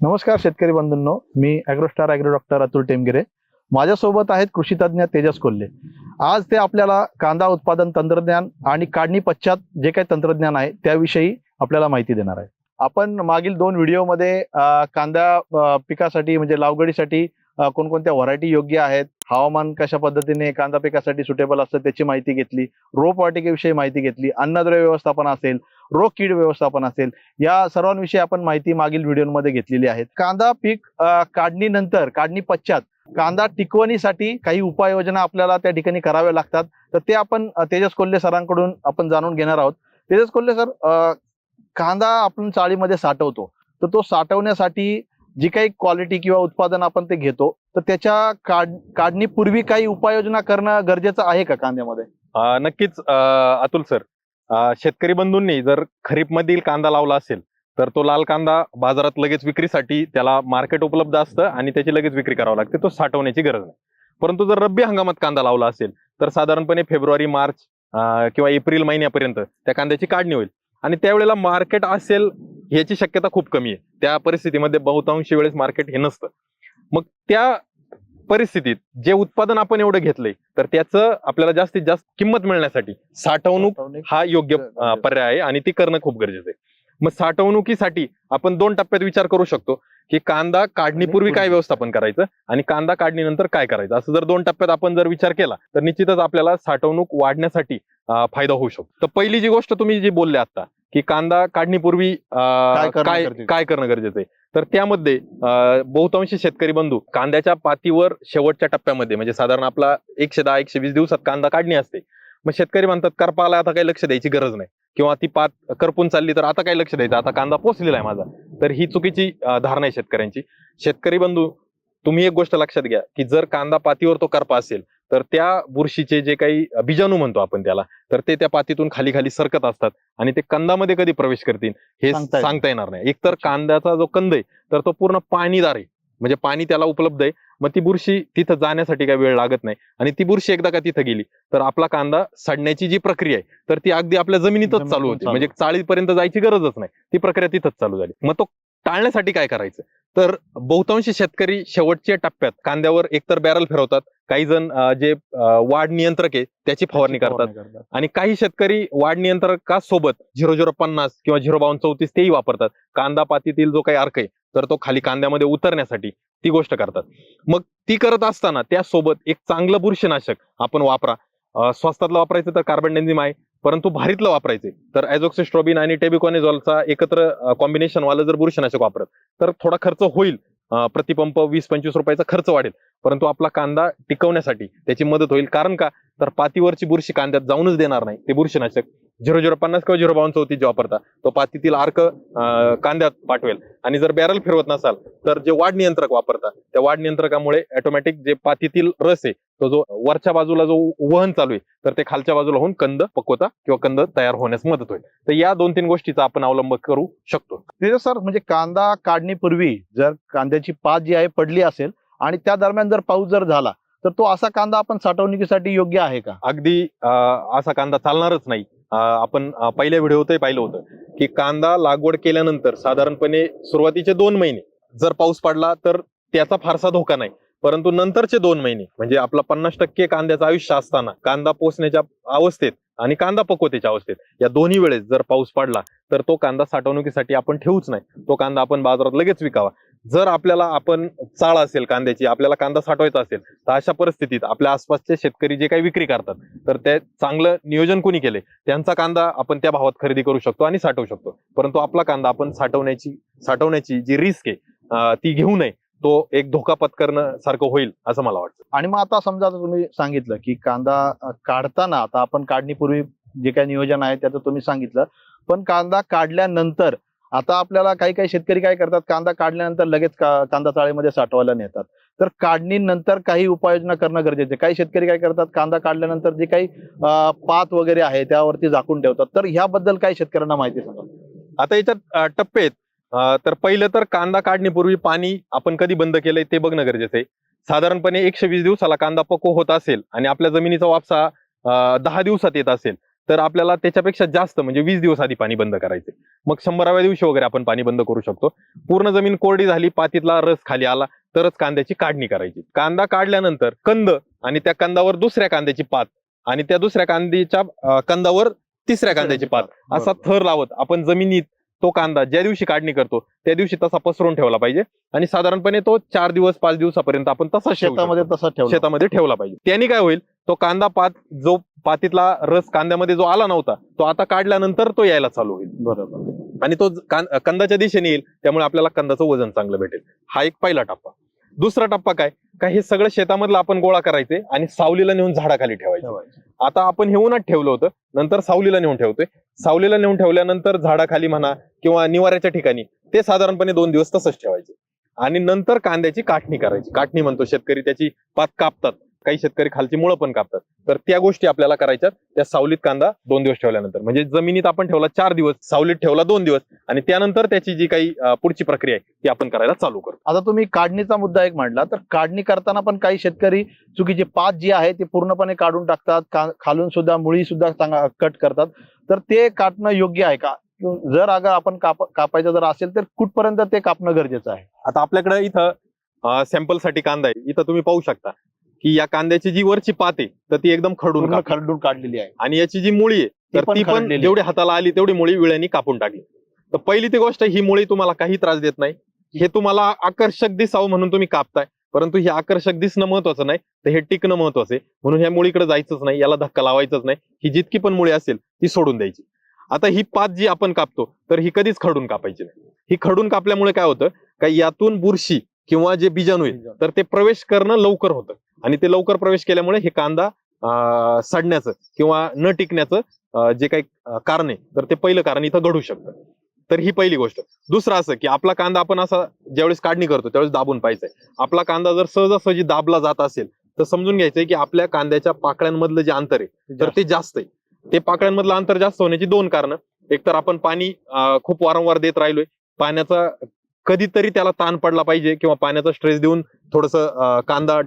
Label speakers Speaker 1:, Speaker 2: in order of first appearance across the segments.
Speaker 1: नमस्कार शेतकरी बंधूंनो, मी AgroStar agro doctor Atul टेमगिरे. माझ्यासोबत आहेत कृषी तज्ज्ञ तेजस कोल्हे. आज ते आपल्याला कांदा उत्पादन तंत्रज्ञान आणि काढणी पश्चात जे काही तंत्रज्ञान आहे त्याविषयी आपल्याला माहिती देणार आहे. आपण मागील 2 व्हिडिओमध्ये कांदा पिकासाठी म्हणजे लागवडीसाठी कोणकोणत्या व्हरायटी योग्य आहेत, हवामान कशा पद्धतीने कांदा पिकासाठी सुटेबल असतं त्याची माहिती घेतली, रोपवाटिकेविषयी माहिती घेतली, अन्नद्रव्य व्यवस्थापन असेल, रोग कीड व्यवस्थापन असेल, या सर्वांविषयी आपण माहिती मागील व्हिडिओमध्ये घेतलेली आहे. कांदा पीक काढणीनंतर, काढणी पश्चात कांदा टिकवणीसाठी काही उपाययोजना आपल्याला त्या ठिकाणी कराव्या लागतात. तर ते आपण तेजस कोल्हे सरांकडून आपण जाणून घेणार आहोत. तेजस कोल्हे सर, कांदा आपण चाळीमध्ये साठवतो, तर तो साठवण्यासाठी जी काही क्वालिटी किंवा उत्पादन आपण ते घेतो, तर त्याच्या काढणीपूर्वी काही उपाययोजना करणं गरजेचं आहे का कांद्यामध्ये?
Speaker 2: नक्कीच अतुल सर, शेतकरी बंधूंनी जर खरीप मधील कांदा लावला असेल तर तो लाल कांदा बाजारात लगेच विक्रीसाठी त्याला मार्केट उपलब्ध असतं आणि त्याची लगेच विक्री करावी लागते, तो साठवण्याची गरज नाही. परंतु जर रब्बी हंगामात कांदा लावला असेल तर साधारणपणे फेब्रुवारी मार्च किंवा एप्रिल महिन्यापर्यंत त्या कांद्याची काढणी होईल आणि त्यावेळेला मार्केट असेल याची शक्यता खूप कमी आहे. त्या परिस्थितीमध्ये बहुतांशी वेळेस मार्केट हे नसतं. मग त्या परिस्थितीत जे उत्पादन आपण एवढं घेतलंय तर त्याचं आपल्याला जास्तीत जास्त किंमत मिळण्यासाठी साठवणूक हा योग्य पर्याय आहे आणि ती करणं खूप गरजेचं आहे. मग साठवणुकीसाठी आपण 2 टप्प्यात विचार करू शकतो की कांदा काढणीपूर्वी काय व्यवस्थापन करायचं आणि कांदा काढणीनंतर काय करायचं, असं जर 2 टप्प्यात आपण जर विचार केला तर निश्चितच आपल्याला साठवणूक वाढण्यासाठी फायदा होऊ शकतो. तर पहिली जी गोष्ट तुम्ही जी बोलले आता की कांदा काढणीपूर्वी काय करणं गरजेचं आहे, तर त्यामध्ये बहुतांशी शेतकरी बंधू कांद्याच्या पातीवर शेवटच्या टप्प्यामध्ये म्हणजे साधारण आपला 110-120 दिवसात कांदा काढणी असते. मग शेतकरी म्हणतात करपाला आता काही लक्ष द्यायची गरज नाही किंवा ती पात करपून चालली तर आता काय लक्ष द्यायचं, आता कांदा पोचलेला आहे माझा. तर ही चुकीची धारणा आहे शेतकऱ्यांची. शेतकरी बंधू, तुम्ही एक गोष्ट लक्षात घ्या की जर कांदा पातीवर तो करपा असेल तर त्या बुरशीचे जे काही बीजाणू म्हणतो आपण त्याला, तर ते त्या पातीतून खाली खाली सरकत असतात आणि ते कंदामध्ये कधी प्रवेश करतील हे सांगता येणार नाही. एकतर कांद्याचा जो कंद आहे तर तो पूर्ण पाणीदार आहे, म्हणजे पाणी त्याला उपलब्ध आहे. मग ती बुरशी तिथं जाण्यासाठी काही वेळ लागत नाही आणि ती बुरशी एकदा का तिथं गेली तर आपला कांदा सडण्याची जी प्रक्रिया आहे तर ती अगदी आपल्या जमिनीतच चालू होती, म्हणजे चाळीपर्यंत जायची गरजच नाही, ती प्रक्रिया तिथंच चालू झाली. मग तो टाळण्यासाठी काय करायचं, तर बहुतांशी शेतकरी शेवटच्या टप्प्यात कांद्यावर एकतर बॅरल फिरवतात, काही जण जे वाढ नियंत्रक आहे त्याची फवारणी करतात आणि काही शेतकरी वाढ नियंत्रकासोबत 0050 किंवा 05234 तेही वापरतात. कांदा पातीतील जो काही अर्क आहे तर तो खाली कांद्यामध्ये उतरण्यासाठी ती गोष्ट करतात. मग ती करत असताना त्यासोबत एक चांगलं बुरशीनाशक आपण वापरा. स्वस्तातलं वापरायचं तर कार्बनडेन्झिम आहे, परंतु भारीतलं वापरायचे तर ॲझोक्सिस्ट्रोबिन आणि टेबिकोनेझॉलचा एकत्र कॉम्बिनेशन वाला जर बुरशीनाशक वापरत तर थोडा खर्च होईल, प्रतिपंप 20-25 रुपयाचा खर्च वाढेल, परंतु आपला कांदा टिकवण्यासाठी त्याची मदत होईल. कारण का, तर पातीवरची बुरशी कांद्यात जाऊनच देणार नाही. ते बुरशीनाशक 0050 किंवा 05234 जे वापरता तो पातीतील अर्क कांद्यात पाठवेल. आणि जर बॅरल फिरवत नसाल तर जे वाढ नियंत्रक वापरता त्या वाढ नियंत्रकामुळे ऑटोमॅटिक जे पातीतील रस आहे तो जो वरच्या बाजूला जो वहन चालू आहे तर ते खालच्या बाजूला होऊन कंद पक्वता किंवा कंद तयार होण्यास मदत होईल. तर या 2-3 गोष्टीचा आपण अवलंब करू शकतो.
Speaker 1: तेजस सर, म्हणजे कांदा काढणीपूर्वी जर कांद्याची पात जी आहे पडली असेल आणि त्या दरम्यान जर पाऊस जर झाला तर तो असा कांदा आपण साठवणुकीसाठी योग्य आहे का?
Speaker 2: अगदी असा कांदा चालणारच नाही. आपण पहिल्या व्हिडिओतही पाहिलं होतं की कांदा लागवड केल्यानंतर साधारणपणे सुरुवातीचे 2 महिने जर पाऊस पडला तर त्याचा फारसा धोका नाही, परंतु नंतरचे 2 महिने म्हणजे आपला 50% कांद्याचं आयुष्य असताना कांदा पोचण्याच्या अवस्थेत आणि कांदा पक्वतेच्या अवस्थेत या दोन्ही वेळेस जर पाऊस पडला तर तो कांदा साठवणुकीसाठी आपण ठेवूच नाही. तो कांदा आपण बाजारात लगेच विकावा. जर आपल्याला चाळ असेल कांद्याची, आपल्याला कांदा साठवायचा असेल तर अशा परिस्थितीत आपल्या आसपासचे शेतकरी जे काही विक्री करतात तर ते चांगलं नियोजन कोणी केले त्यांचा कांदा आपण त्या भावात खरेदी करू शकतो आणि साठवू शकतो. परंतु आपला कांदा आपण साठवण्याची जी रिस्क आहे ती घेऊ नये. तो एक धोका पत्करणं सारखं होईल असं मला वाटतं.
Speaker 1: आणि मग आता समजा आता तुम्ही सांगितलं की कांदा काढताना, आता आपण काढणीपूर्वी जे काही नियोजन आहे त्याचं तुम्ही सांगितलं, पण कांदा काढल्यानंतर आता आपल्याला काही काही शेतकरी काय करतात, कांदा काढल्यानंतर लगेच कांदा चाळीमध्ये साठवायला नेतात. तर काढणीनंतर काही उपाययोजना करणं गरजेचं आहे. काही शेतकरी काय करतात, कांदा काढल्यानंतर जे काही पात वगैरे आहे त्यावरती झाकून ठेवतात. तर ह्याबद्दल काही शेतकऱ्यांना माहिती सांगा.
Speaker 2: आता याच्यात टप्पे आहेत. तर पहिलं तर कांदा काढणीपूर्वी पाणी आपण कधी बंद केलंय ते बघणं गरजेचं आहे. साधारणपणे 120 दिवसाला कांदा पक्व होत असेल आणि आपल्या जमिनीचा वापसा 10 दिवसात येत असेल तर आपल्याला त्याच्यापेक्षा जास्त म्हणजे 20 दिवस आधी पाणी बंद करायचे. मग 100व्या दिवशी वगैरे आपण पाणी बंद करू शकतो. पूर्ण जमीन कोरडी झाली, पातीतला रस खाली आला तरच कांद्याची काढणी करायची. कांदा काढल्यानंतर कंद आणि त्या कंदावर दुसऱ्या कांद्याची पात आणि त्या दुसऱ्या कांद्याच्या कंदावर तिसऱ्या कांद्याची पात असा थर लावत आपण जमिनीत तो कांदा ज्या दिवशी काढणी करतो त्या दिवशी तसा पसरून ठेवला पाहिजे आणि साधारणपणे तो 4 दिवस 5 दिवसापर्यंत आपण तसा शेतामध्ये ठेवला पाहिजे. त्यांनी काय होईल, तो कांदा पात जो पातीतला रस कांद्यामध्ये जो आला नव्हता तो आता काढल्यानंतर तो यायला चालू होईल.
Speaker 1: बरोबर.
Speaker 2: आणि तो कंदाच्या दिशेने येईल, त्यामुळे आपल्याला कंदाचं वजन चांगलं भेटेल. हा एक पहिला टप्पा. दुसरा टप्पा काय हे सगळं शेतामधलं आपण गोळा करायचे आणि सावलीला नेऊन झाडाखाली ठेवायचे. आता आपण हे उन्हात ठेवलं होतं, नंतर सावलीला नेऊन ठेवतोय. सावलीला नेऊन ठेवल्यानंतर झाडाखाली म्हणा किंवा निवाऱ्याच्या ठिकाणी ते साधारणपणे 2 दिवस तसंच ठेवायचे आणि नंतर कांद्याची काटणी करायची. काटणी म्हणतो शेतकरी, त्याची पात कापतात, काही शेतकरी खालची मुळं पण कापतात. तर त्या गोष्टी आपल्याला करायच्या त्या सावलीत कांदा 2 दिवस ठेवल्यानंतर. म्हणजे जमिनीत आपण ठेवला 4 दिवस, सावलीत ठेवला 2 दिवस आणि त्यानंतर त्याची जी काही पुढची प्रक्रिया आहे ती आपण करायला चालू करतो.
Speaker 1: आता तुम्ही काढणीचा मुद्दा एक मांडला, तर काढणी करताना पण काही शेतकरी चुकीची पात जी आहे ती पूर्णपणे काढून टाकतात, खालून सुद्धा मुळी सुद्धा कट करतात. तर ते काटणं योग्य आहे का? जर अगर आपण कापायचं जर असेल तर कुठपर्यंत ते कापणं गरजेचं आहे?
Speaker 2: आता आपल्याकडे इथं सॅम्पलसाठी कांदा आहे. इथं तुम्ही पाहू शकता की या कांद्याची जी वरची पात आहे तर ती एकदम
Speaker 1: खरडून काढलेली आहे
Speaker 2: आणि याची जी मुळी आहे तर ती पण जेवढी हाताला आली तेवढी मुळी विळ्यानी कापून टाकली. तर पहिली ती गोष्ट, ही मुळी तुम्हाला काही त्रास देत नाही. हे तुम्हाला आकर्षक दिसावं म्हणून तुम्ही कापताय, परंतु हे आकर्षक दिसणं महत्वाचं नाही, तर हे टिकणं महत्वाचं आहे. म्हणून ह्या मुळीकडे जायचंच नाही, याला धक्का लावायचाच नाही. ही जितकी पण मुळी असेल ती सोडून द्यायची. आता ही पात जी आपण कापतो तर ही कधीच खडून कापायची नाही. ही खडून कापल्यामुळे काय होतं, काय यातून बुरशी किंवा जे बीजाणू आहे तर ते प्रवेश करणं लवकर होतं आणि ते लवकर प्रवेश केल्यामुळे हे कांदा सडण्याचं किंवा न टिकण्याचं जे काही कारण आहे तर ते पहिलं कारण इथं घडू शकतं. तर ही पहिली गोष्ट. दुसरं असं की आपला कांदा आपण असा ज्यावेळेस काढणी करतो त्यावेळेस दाबून पाहायचंय. आपला कांदा जर सहजासहजी दाबला जात असेल तर समजून घ्यायचंय की आपल्या कांद्याच्या पाकळ्यांमधलं जे अंतर आहे तर ते जास्त आहे. ते पाकळ्यांमधलं अंतर जास्त होण्याची 2 कारणं. एक तर आपण पाणी खूप वारंवार देत राहिलोय, पाण्याचा कधीतरी त्याला ताण पडला पाहिजे किंवा पाण्याचा स्ट्रेस देऊन थोडस कांदा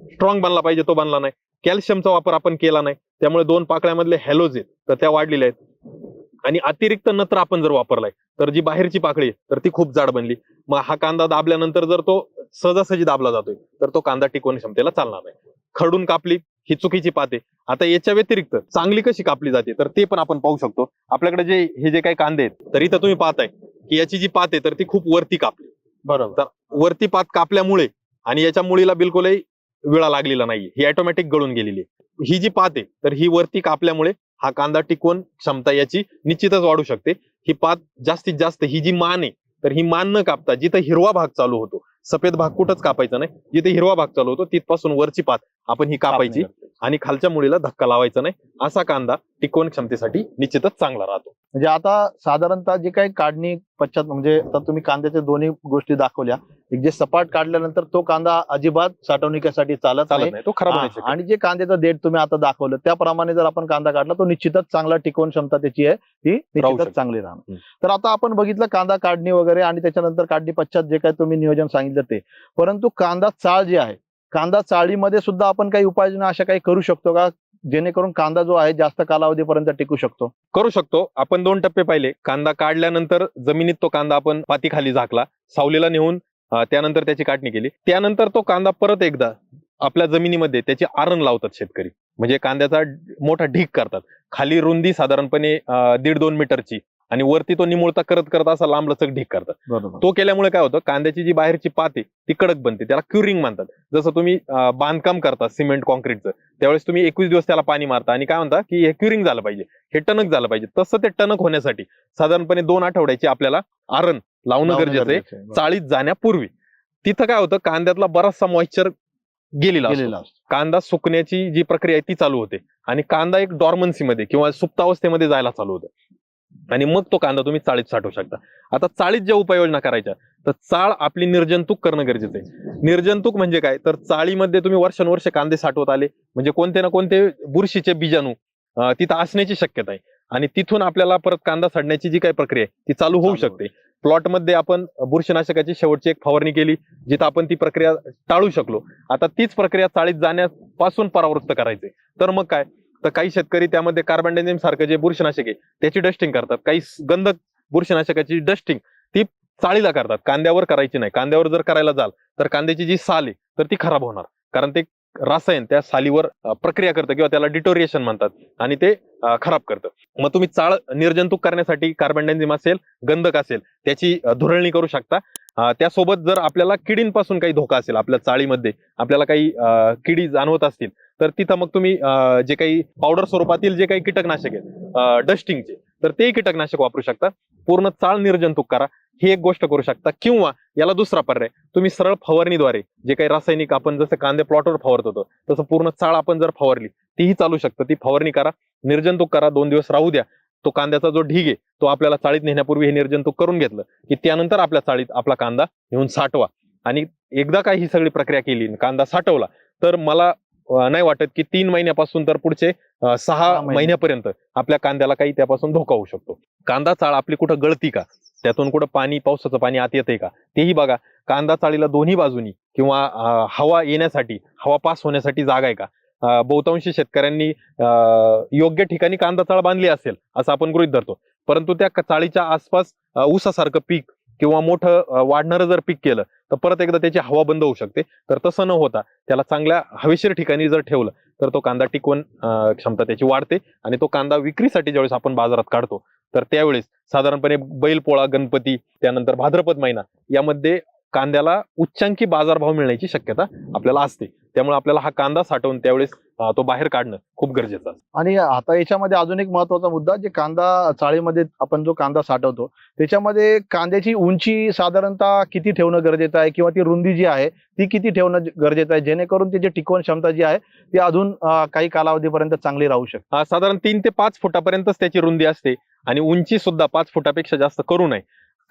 Speaker 2: स्ट्रॉंग बनला पाहिजे, तो बनला नाही. कॅल्शियमचा वापर आपण केला नाही, त्यामुळे 2 पाकळ्यामधले हॅलोज आहेत तर त्या वाढलेल्या आहेत. आणि अतिरिक्त नत्र आपण जर वापरलाय तर जी बाहेरची पाकळी आहे तर ती खूप जाड बनली. मग हा कांदा दाबल्यानंतर जर तो सहजासहजी दाबला जातोय तर तो कांदा टिकवून क्षमतेला चालणार नाही. खरडून कापली ही चुकीची पात आहे. आता याच्या व्यतिरिक्त चांगली कशी कापली जाते तर ते पण आपण पाहू शकतो. आपल्याकडे हे जे काही कांदे आहेत तर इथं तुम्ही पाहताय की याची जी पात आहे तर ती खूप वरती कापली.
Speaker 1: बरोबर.
Speaker 2: तर वरती पात कापल्यामुळे आणि याच्या मुळीला बिलकुलही विळा लागलेला नाहीये, ही ऑटोमॅटिक गळून गेलेली आहे. ही जी पात आहे तर ही वरती कापल्यामुळे हा कांदा टिकवून क्षमता याची निश्चितच वाढू शकते. ही पात जास्तीत जास्त ही जी मान आहे तर ही मान न कापता जिथं हिरवा भाग चालू होतो, सफेद भाग कुठंच कापायचा नाही, जिथे हिरवा भाग चालू होतो तिथपासून वरची पात आपण ही कापायची आणि खालच्या मुळीला धक्का लावायचा नाही. असा कांदा टिकवण क्षमतेसाठी निश्चितच चांगला राहतो.
Speaker 1: म्हणजे आता साधारणतः जे काही काढणी पश्चात, म्हणजे आता तुम्ही कांद्याच्या दोन्ही गोष्टी दाखवल्या. एक जे सपाट काढल्यानंतर तो कांदा अजिबात साठवणुकीसाठी चालत नाही,
Speaker 2: तो खराब नाही.
Speaker 1: आणि जे कांद्याचं देठ तुम्ही आता दाखवलं त्याप्रमाणे जर आपण कांदा काढला तो निश्चितच चांगला टिकवण क्षमता त्याची आहे ती निश्चितच चांगली राहणार. तर आता आपण बघितलं कांदा काढणी वगैरे आणि त्याच्यानंतर काढणी पश्चात जे काही तुम्ही नियोजन सांगितलं ते, परंतु कांदा चाळ जी आहे, कांदा चाळीमध्ये सुद्धा आपण काही उपाययोजना अशा काही करू शकतो का जेणेकरून कांदा जो आहे जास्त कालावधीपर्यंत टिकू शकतो?
Speaker 2: करू शकतो. आपण 2 टप्पे पाहिले. कांदा काढल्यानंतर जमिनीत तो कांदा आपण पातीखाली झाकला, सावलीला नेऊन त्यानंतर त्याची काटणी केली. त्यानंतर तो कांदा परत एकदा आपल्या जमिनीमध्ये त्याची आरण लावतात शेतकरी. म्हणजे कांद्याचा मोठा ढीग करतात. खाली रुंदी साधारणपणे 1.5-2 मीटरची आणि वरती तो निमुळता करत करत असा लांबलचक ढीग करतात. तो केल्यामुळे काय होतं, कांद्याची जी बाहेरची पात आहे ती कडक बनते. त्याला क्युरिंग म्हणतात. जसं तुम्ही बांधकाम करता सिमेंट कॉन्क्रीटचं, त्यावेळेस तुम्ही 21 दिवस त्याला पाणी मारता आणि काय म्हणता की हे क्युरिंग झालं पाहिजे, हे टणक झालं पाहिजे. तसं ते टणक होण्यासाठी साधारणपणे 2 आठवड्याची आपल्याला आरण लावणं गरजेचं आहे चाळीत जाण्यापूर्वी. तिथं काय होतं, कांद्यातला बराचसा मॉइश्चर गेलेला असतो. कांदा सुकण्याची जी प्रक्रिया आहे ती चालू होते आणि कांदा एक डॉर्मन्सीमध्ये किंवा सुप्तावस्थेमध्ये जायला चालू होतं आणि मग तो कांदा तुम्ही चाळीत साठवू शकता. आता चाळीत ज्या उपाययोजना करायच्या तर चाळ आपली निर्जंतुक करणं गरजेचं आहे. निर्जंतुक म्हणजे काय, तर चाळीमध्ये तुम्ही वर्षानुवर्ष कांदे साठवत आले म्हणजे कोणते ना कोणते बुरशीचे बीजाणू तिथं असण्याची शक्यता आहे आणि तिथून आपल्याला परत कांदा सडण्याची जी काही प्रक्रिया आहे ती चालू होऊ शकते. प्लॉटमध्ये आपण बुरशीनाशकाची शेवटची एक फवारणी केली जिथं आपण ती प्रक्रिया टाळू शकलो. आता तीच प्रक्रिया चाळीत जाण्यापासून परावृत्त करायची. तर मग काय, तर काही शेतकरी त्यामध्ये कार्बनडायझिम सारखं जे बुरशीनाशक आहे त्याची डस्टिंग करतात. काही गंधक बुरशीनाशकाची डस्टिंग ती चाळीला करतात, कांद्यावर करायची नाही. कांद्यावर जर करायला जाल तर कांद्याची जी साल आहे तर ती खराब होणार, कारण ते रसायन त्या सालीवर प्रक्रिया करतं किंवा त्याला डिटोरिएशन म्हणतात आणि ते खराब करतं. मग तुम्ही चाळ निर्जंतुक करण्यासाठी कार्बनडायझिम असेल, गंधक असेल त्याची धुरळणी करू शकता. त्यासोबत जर आपल्याला किडींपासून काही धोका असेल, आपल्या चाळीमध्ये आपल्याला काही किडी जाणवत असतील तर तिथं मग तुम्ही जे काही पावडर स्वरूपातील जे काही कीटकनाशक आहेत डस्टिंगचे, तर ते कीटकनाशक वापरू शकता. पूर्ण चाळ निर्जंतुक करा, ही एक गोष्ट करू शकता. किंवा याला दुसरा पर्याय, तुम्ही सरळ फवारणीद्वारे जे काही रासायनिक आपण जसं कांदे प्लॉटवर फवारत होतो तसं पूर्ण चाळ आपण जर फवारली तीही चालू शकतं. ती फवारणी करा, निर्जंतुक करा, 2 दिवस राहू द्या. तो कांद्याचा जो ढीग आहे तो आपल्याला चाळीत नेण्यापूर्वी हे निर्जंतुक करून घेतलं की त्यानंतर आपल्या चाळीत आपला कांदा नेऊन साठवा. आणि एकदा काही ही सगळी प्रक्रिया केली, कांदा साठवला, तर मला नाही वाटत की 3 महिन्यापासून तर पुढचे 6 महिन्यापर्यंत आपल्या कांद्याला काही त्यापासून धोका होऊ शकतो. कांदा चाळ आपली कुठं गळती का, त्यातून कुठं पाणी, पावसाचं पाणी आत येतंय का, तेही बघा. कांदा चाळीला दोन्ही बाजूनी किंवा हवा येण्यासाठी, हवा पास होण्यासाठी जागा आहे का. बहुतांशी शेतकऱ्यांनी योग्य ठिकाणी कांदा चाळ बांधली असेल असं आपण गृहीत धरतो, परंतु त्या चाळीच्या आसपास ऊसासारखं पीक किंवा मोठं वाढणारं जर पीक केलं तर परत एकदा त्याची हवा बंद होऊ शकते. तर तसं न होता त्याला चांगल्या हवेशीर ठिकाणी जर ठेवलं तर तो कांदा टिकवून क्षमता त्याची वाढते. आणि तो कांदा विक्रीसाठी ज्यावेळेस आपण बाजारात काढतो तर त्यावेळेस साधारणपणे बैलपोळा, गणपती, त्यानंतर भाद्रपद महिना यामध्ये कांद्याला उच्चांकी बाजारभाव मिळण्याची शक्यता आपल्याला असते. त्यामुळे आपल्याला हा कांदा साठवून त्यावेळेस तो बाहेर काढणं खूप गरजेचं असतं.
Speaker 1: आणि आता याच्यामध्ये अजून एक महत्वाचा मुद्दा, जे कांदा चाळीमध्ये आपण जो कांदा साठवतो त्याच्यामध्ये कांद्याची उंची साधारणतः किती ठेवणं गरजेचं आहे, किंवा ती रुंदी जी आहे ती किती ठेवणं गरजेचं आहे, जेणेकरून त्याची टिकवण क्षमता जी आहे ती अजून काही कालावधीपर्यंत चांगली राहू शकते.
Speaker 2: साधारण 3 ते 5 फुटापर्यंतच त्याची रुंदी असते आणि उंची सुद्धा 5 फुटापेक्षा जास्त करू नये.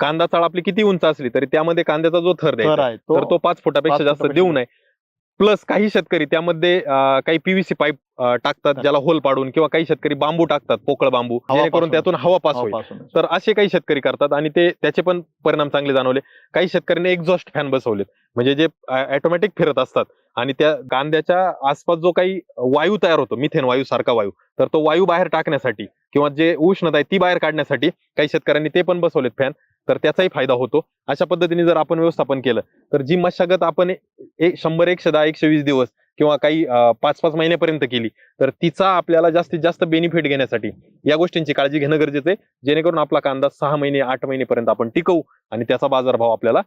Speaker 2: कांदा चाळ आपली किती उंच असली तरी त्यामध्ये कांद्याचा जो थर द्यायचा
Speaker 1: आहे
Speaker 2: तर तो 5 फुटापेक्षा जास्त देऊ नये. प्लस काही शेतकरी त्यामध्ये काही पीव्हीसी पाईप टाकतात ज्याला होल पाडून, किंवा काही शेतकरी बांबू टाकतात, पोकळ बांबू, जेणेकरून त्यातून हवा पास होईल. तर असे काही शेतकरी करतात आणि त्याचे पण परिणाम चांगले जाणवले. काही शेतकऱ्यांनी एक्झॉस्ट फॅन बसवलेत, म्हणजे जे ऑटोमॅटिक फिरत असतात आणि त्या कांद्याच्या आसपास जो काही वायू तयार होतो, मिथेन वायू सारखा वायू, तर तो वायू बाहेर टाकण्यासाठी किंवा जे उष्णता आहे ती बाहेर काढण्यासाठी काही शेतकऱ्यांनी ते पण बसवलेत फॅन. तर त्याचाही फायदा होतो. अशा पद्धतीने जर आपण व्यवस्थापन केलं तर जी मशागत आपण 100, 110, 120 दिवस किंवा काही 5-5 महिन्यापर्यंत केली तर तिचा आपल्याला जास्तीत जास्त बेनिफिट घेण्यासाठी या गोष्टींची काळजी घेणं गरजेचं आहे, जेणेकरून आपला कांदा 6 महिने, 8 महिनेपर्यंत आपण टिकवू आणि त्याचा बाजारभाव आपल्याला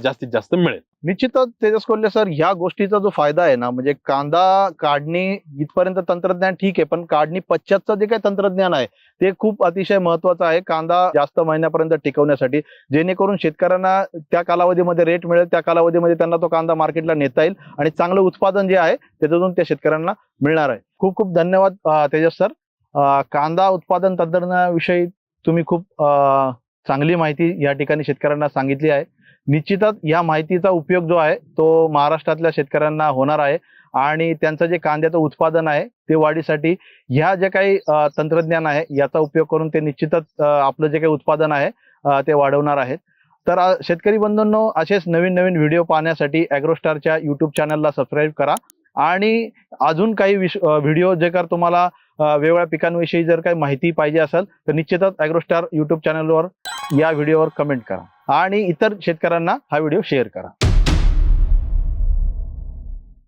Speaker 2: जास्तीत जास्त मिळेल.
Speaker 1: निश्चितच तेजस कोल्हे सर, ह्या गोष्टीचा जो फायदा आहे ना, म्हणजे कांदा काढणी इथपर्यंत तंत्रज्ञान ठीक आहे, पण काढणी पश्चातचं जे काही तंत्रज्ञान आहे ते खूप अतिशय महत्वाचं आहे कांदा जास्त महिन्यापर्यंत टिकवण्यासाठी, जेणेकरून शेतकऱ्यांना त्या कालावधीमध्ये रेट मिळेल, त्या कालावधीमध्ये त्यांना तो कांदा मार्केटला नेता येईल आणि चांगलं उत्पादन जे आहे त्याच्यातून त्या शेतकऱ्यांना मिळणार आहे. खूप खूप धन्यवाद तेजस सर. कांदा उत्पादन तंत्रज्ञानाविषयी तुम्ही खूप चांगली माहिती या ठिकाणी शेतकऱ्यांना सांगितली आहे. निश्चितच या माहितीचा उपयोग जो आहे तो महाराष्ट्रातल्या शेतकऱ्यांना होणार आहे आणि त्यांचं जे कांद्याचं उत्पादन आहे ते वाढीसाठी ह्या जे काही तंत्रज्ञान आहे याचा उपयोग करून ते निश्चितच आपलं जे काही उत्पादन आहे ते वाढवणार आहेत. तर शेतकरी बंधूंनो, असेच नवीन नवीन व्हिडिओ पाहण्यासाठी ॲग्रोस्टारच्या यूट्यूब चॅनलला सबस्क्राईब करा आणि अजून काही व्हिडिओ जे कर तुम्हाला वेगवेगळ्या पिकांविषयी जर काही माहिती पाहिजे असेल तर निश्चितच ॲग्रोस्टार यूट्यूब चॅनलवर या व्हिडिओवर कमेंट करा आणि इतर शेतकऱ्यांना हा व्हिडिओ शेअर करा.